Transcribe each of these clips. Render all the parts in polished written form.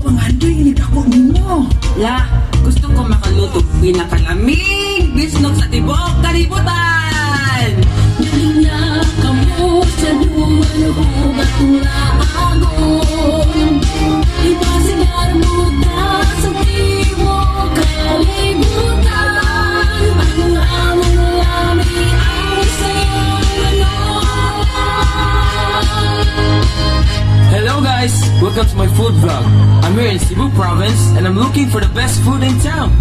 pangandoy ni dako nimo. La, gusto ko makaluto pinakalamig bisnog sa tibok kalibutan. Dali kamo sa duman hugat ulagon. Ipasigar mo ta sa tibok kalibutan. Ang among lami ang sayang Hello guys, welcome to my food vlog. I'm here in Cebu province and I'm looking for the best food in town.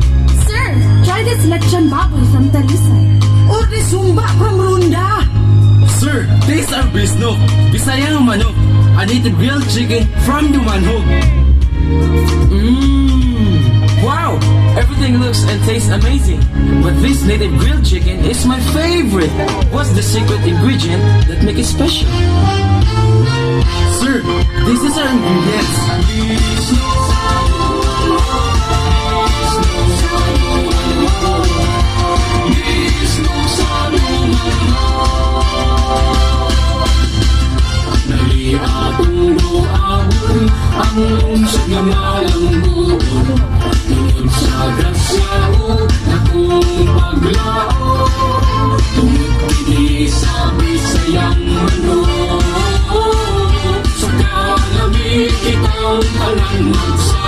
Sir, try this lechon baboy from Talisay. Or the sumba from Runda. Sir, taste our bisnog, Bisayang manok, a native grilled chicken from Dumanhog. Wow, everything looks and tastes amazing. But this native grilled chicken is my favorite. What's the secret ingredient that make it special? Sir, this is our ingredients. Naliatong doahon ang lungsod nga malambot. Tungod sa grasyao na kong paglao. Tumipili sa Bisayang manok. Sa kalamig kitang alang magsa.